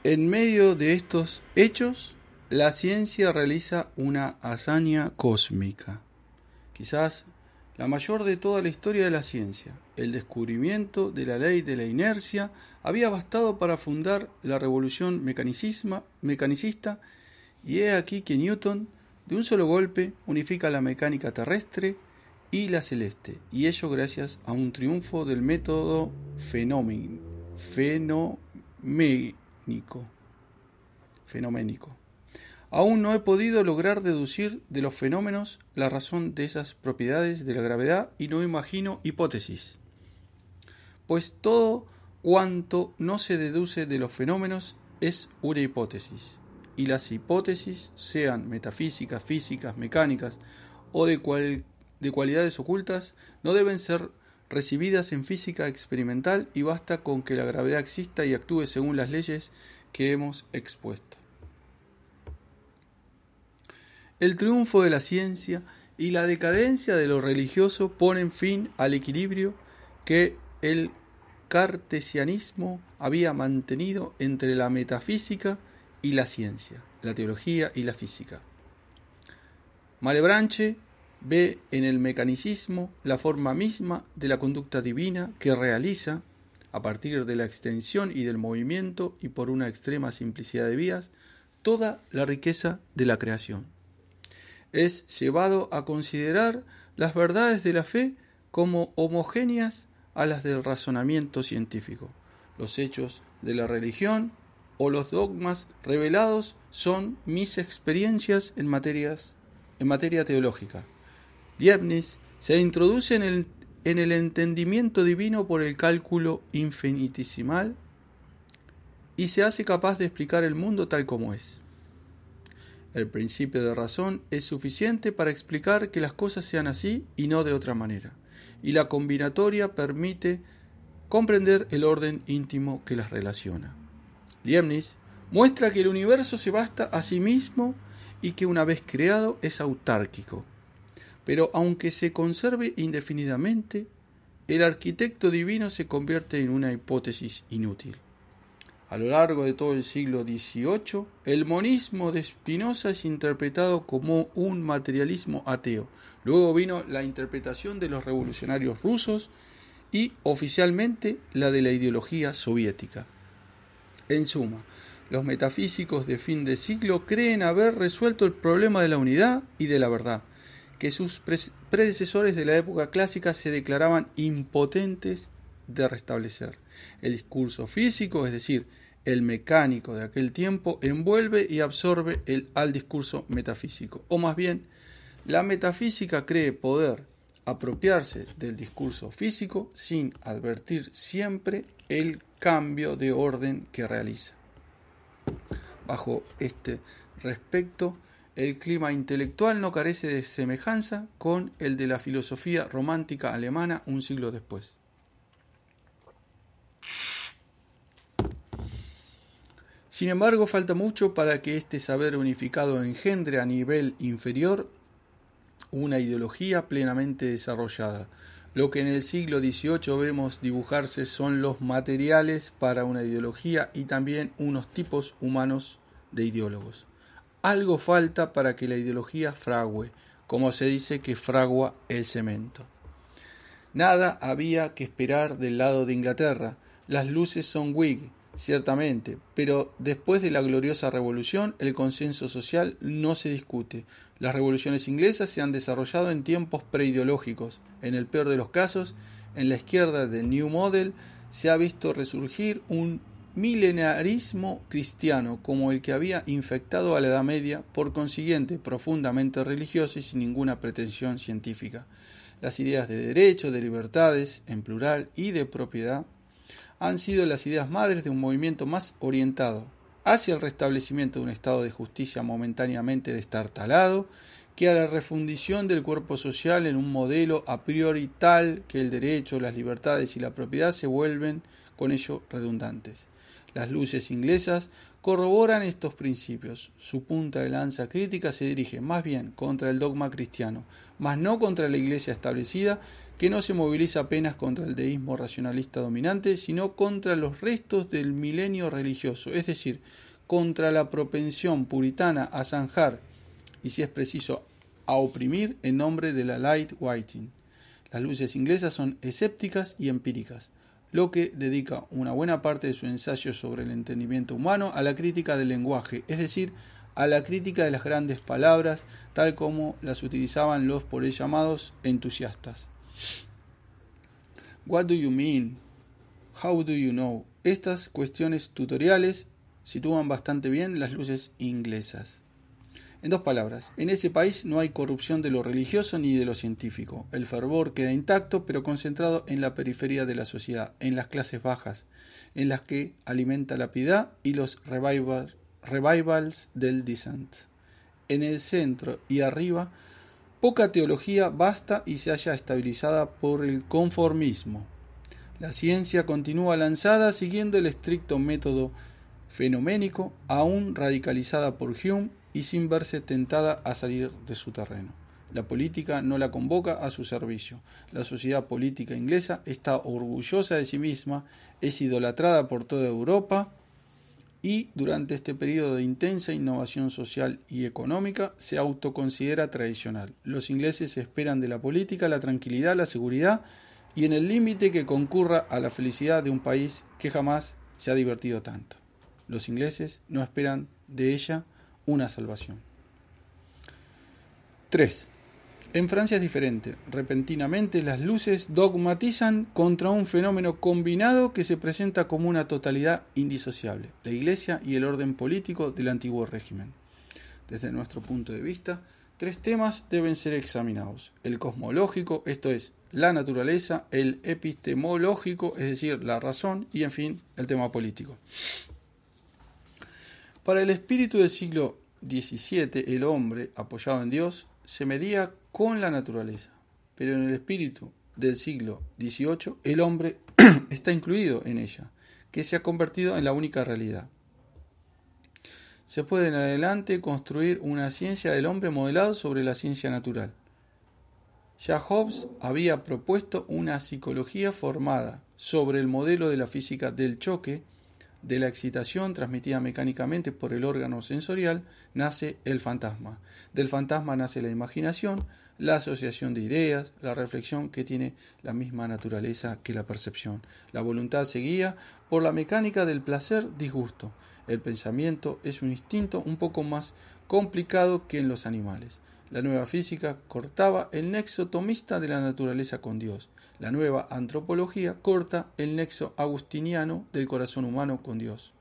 En medio de estos hechos, la ciencia realiza una hazaña cósmica, quizás la mayor de toda la historia de la ciencia. El descubrimiento de la ley de la inercia había bastado para fundar la revolución mecanicista, y he aquí que Newton, de un solo golpe, unifica la mecánica terrestre y la celeste, y ello gracias a un triunfo del método fenoménico. Aún no he podido lograr deducir de los fenómenos la razón de esas propiedades de la gravedad y no imagino hipótesis, pues todo cuanto no se deduce de los fenómenos es una hipótesis, y las hipótesis, sean metafísicas, físicas, mecánicas o de cualidades ocultas, no deben ser recibidas en física experimental y basta con que la gravedad exista y actúe según las leyes que hemos expuesto. El triunfo de la ciencia y la decadencia de lo religioso ponen fin al equilibrio que el cartesianismo había mantenido entre la metafísica y la ciencia, la teología y la física. Malebranche ve en el mecanicismo la forma misma de la conducta divina que realiza, a partir de la extensión y del movimiento y por una extrema simplicidad de vías, toda la riqueza de la creación. Es llevado a considerar las verdades de la fe como homogéneas a las del razonamiento científico. Los hechos de la religión o los dogmas revelados son mis experiencias en materia teológica. Leibniz se introduce en el entendimiento divino por el cálculo infinitesimal y se hace capaz de explicar el mundo tal como es. El principio de razón es suficiente para explicar que las cosas sean así y no de otra manera, y la combinatoria permite comprender el orden íntimo que las relaciona. Leibniz muestra que el universo se basta a sí mismo y que una vez creado es autárquico. Pero aunque se conserve indefinidamente, el arquitecto divino se convierte en una hipótesis inútil. A lo largo de todo el siglo XVIII, el monismo de Spinoza es interpretado como un materialismo ateo. Luego vino la interpretación de los revolucionarios rusos y, oficialmente, la de la ideología soviética. En suma, los metafísicos de fin de siglo creen haber resuelto el problema de la unidad y de la verdad, que sus predecesores de la época clásica se declaraban impotentes de restablecer. El discurso físico, es decir, el mecánico de aquel tiempo, envuelve y absorbe al discurso metafísico. O más bien, la metafísica cree poder apropiarse del discurso físico sin advertir siempre el cambio de orden que realiza. Bajo este respecto, el clima intelectual no carece de semejanza con el de la filosofía romántica alemana un siglo después. Sin embargo, falta mucho para que este saber unificado engendre a nivel inferior una ideología plenamente desarrollada. Lo que en el siglo XVIII vemos dibujarse son los materiales para una ideología y también unos tipos humanos de ideólogos. Algo falta para que la ideología frague, como se dice que fragua el cemento. Nada había que esperar del lado de Inglaterra. Las luces son Whig, ciertamente, pero después de la gloriosa revolución, el consenso social no se discute. Las revoluciones inglesas se han desarrollado en tiempos preideológicos. En el peor de los casos, en la izquierda del New Model se ha visto resurgir un milenarismo cristiano como el que había infectado a la Edad Media, por consiguiente profundamente religioso y sin ninguna pretensión científica. Las ideas de derecho, de libertades, en plural, y de propiedad han sido las ideas madres de un movimiento más orientado hacia el restablecimiento de un estado de justicia momentáneamente destartalado que a la refundición del cuerpo social en un modelo a priori tal que el derecho, las libertades y la propiedad se vuelven con ello redundantes. Las luces inglesas corroboran estos principios. Su punta de lanza crítica se dirige más bien contra el dogma cristiano, mas no contra la Iglesia establecida, que no se moviliza apenas contra el deísmo racionalista dominante, sino contra los restos del milenio religioso, es decir, contra la propensión puritana a zanjar y, si es preciso, a oprimir en nombre de la light whiting. Las luces inglesas son escépticas y empíricas. Locke dedica una buena parte de su ensayo sobre el entendimiento humano a la crítica del lenguaje, es decir, a la crítica de las grandes palabras, tal como las utilizaban los por él llamados entusiastas. What do you mean? How do you know? Estas cuestiones tutoriales sitúan bastante bien las luces inglesas. En dos palabras, en ese país no hay corrupción de lo religioso ni de lo científico. El fervor queda intacto, pero concentrado en la periferia de la sociedad, en las clases bajas, en las que alimenta la piedad y los revivals del dissent. En el centro y arriba, poca teología basta y se halla estabilizada por el conformismo. La ciencia continúa lanzada siguiendo el estricto método fenoménico, aún radicalizada por Hume y sin verse tentada a salir de su terreno. La política no la convoca a su servicio. La sociedad política inglesa está orgullosa de sí misma, es idolatrada por toda Europa y durante este periodo de intensa innovación social y económica se autoconsidera tradicional. Los ingleses esperan de la política la tranquilidad, la seguridad y en el límite que concurra a la felicidad de un país que jamás se ha divertido tanto. Los ingleses no esperan de ella una salvación. 3. En Francia es diferente. Repentinamente las luces dogmatizan contra un fenómeno combinado que se presenta como una totalidad indisociable, la Iglesia y el orden político del antiguo régimen. Desde nuestro punto de vista, 3 temas deben ser examinados: el cosmológico, esto es, la naturaleza; el epistemológico, es decir, la razón; y, en fin, el tema político. Para el espíritu del siglo XVII, el hombre, apoyado en Dios, se medía con la naturaleza, pero en el espíritu del siglo XVIII, el hombre está incluido en ella, que se ha convertido en la única realidad. Se puede en adelante construir una ciencia del hombre modelado sobre la ciencia natural. Ya Hobbes había propuesto una psicología formada sobre el modelo de la física del choque. De la excitación transmitida mecánicamente por el órgano sensorial nace el fantasma. Del fantasma nace la imaginación, la asociación de ideas, la reflexión, que tiene la misma naturaleza que la percepción. La voluntad se guía por la mecánica del placer-disgusto. El pensamiento es un instinto un poco más complicado que en los animales. La nueva física cortaba el nexo tomista de la naturaleza con Dios. La nueva antropología corta el nexo agustiniano del corazón humano con Dios.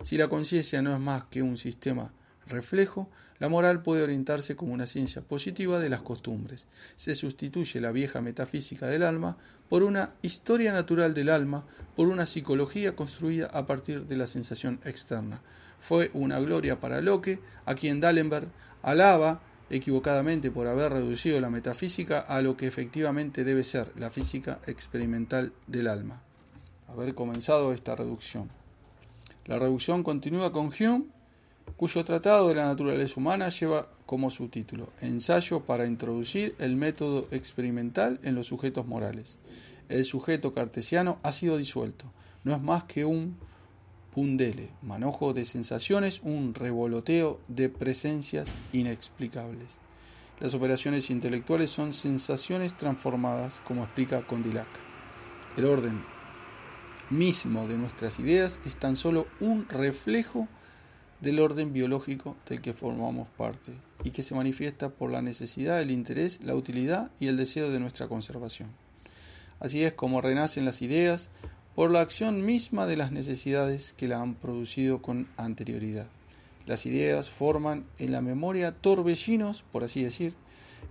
Si la conciencia no es más que un sistema reflejo, la moral puede orientarse como una ciencia positiva de las costumbres. Se sustituye la vieja metafísica del alma por una historia natural del alma, por una psicología construida a partir de la sensación externa. Fue una gloria para Locke, a quien D'Alembert alaba equivocadamente por haber reducido la metafísica a lo que efectivamente debe ser la física experimental del alma. Haber comenzado esta reducción. La reducción continúa con Hume, cuyo tratado de la naturaleza humana lleva como subtítulo Ensayo para introducir el método experimental en los sujetos morales. El sujeto cartesiano ha sido disuelto, no es más que un pundele, manojo de sensaciones, un revoloteo de presencias inexplicables. Las operaciones intelectuales son sensaciones transformadas, como explica Condillac. El orden mismo de nuestras ideas es tan solo un reflejo del orden biológico del que formamos parte y que se manifiesta por la necesidad, el interés, la utilidad y el deseo de nuestra conservación. Así es como renacen las ideas, por la acción misma de las necesidades que la han producido con anterioridad. Las ideas forman en la memoria torbellinos, por así decir,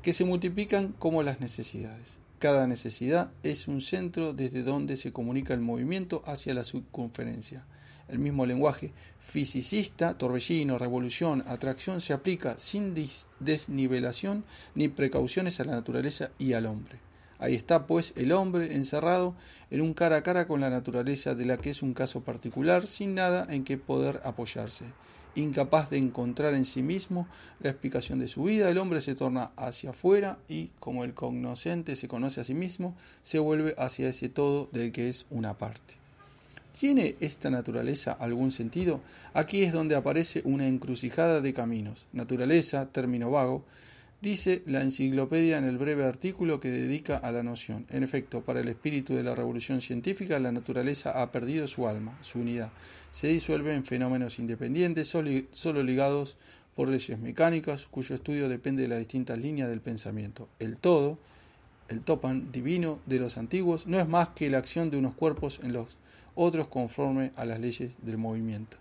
que se multiplican como las necesidades. Cada necesidad es un centro desde donde se comunica el movimiento hacia la circunferencia. El mismo lenguaje fisicista, torbellino, revolución, atracción, se aplica sin desnivelación ni precauciones a la naturaleza y al hombre. Ahí está, pues, el hombre encerrado en un cara a cara con la naturaleza, de la que es un caso particular, sin nada en que poder apoyarse. incapaz de encontrar en sí mismo la explicación de su vida, el hombre se torna hacia afuera y, como el cognoscente se conoce a sí mismo, se vuelve hacia ese todo del que es una parte. ¿Tiene esta naturaleza algún sentido? Aquí es donde aparece una encrucijada de caminos. Naturaleza, término vago, dice la enciclopedia en el breve artículo que dedica a la noción. En efecto, para el espíritu de la revolución científica, la naturaleza ha perdido su alma, su unidad. Se disuelve en fenómenos independientes, solo ligados por leyes mecánicas, cuyo estudio depende de las distintas líneas del pensamiento. El todo, el topan divino de los antiguos, no es más que la acción de unos cuerpos en los otros conforme a las leyes del movimiento.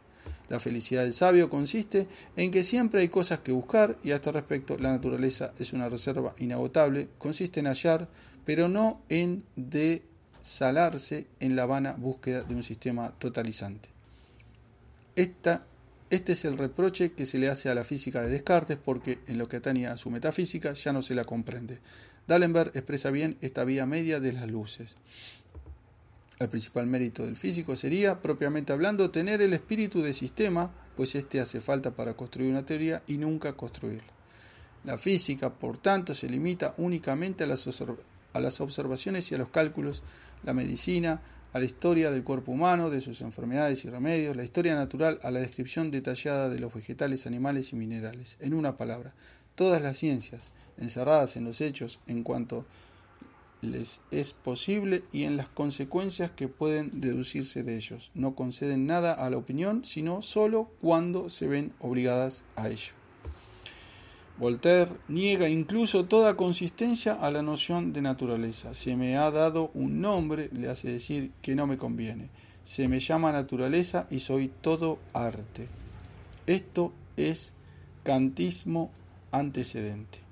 La felicidad del sabio consiste en que siempre hay cosas que buscar, y a este respecto la naturaleza es una reserva inagotable, consiste en hallar, pero no en desalarse en la vana búsqueda de un sistema totalizante. Este es el reproche que se le hace a la física de Descartes, porque en lo que atañe a su metafísica ya no se la comprende. D'Alembert expresa bien esta vía media de las luces. El principal mérito del físico sería, propiamente hablando, tener el espíritu de sistema, pues éste hace falta para construir una teoría y nunca construirla. La física, por tanto, se limita únicamente a las observaciones y a los cálculos, la medicina a la historia del cuerpo humano, de sus enfermedades y remedios, la historia natural a la descripción detallada de los vegetales, animales y minerales. En una palabra, todas las ciencias, encerradas en los hechos en cuanto les es posible y en las consecuencias que pueden deducirse de ellos. No conceden nada a la opinión, sino solo cuando se ven obligadas a ello. Voltaire niega incluso toda consistencia a la noción de naturaleza. Se me ha dado un nombre, le hace decir que no me conviene. Se me llama naturaleza y soy todo arte. Esto es kantismo antecedente.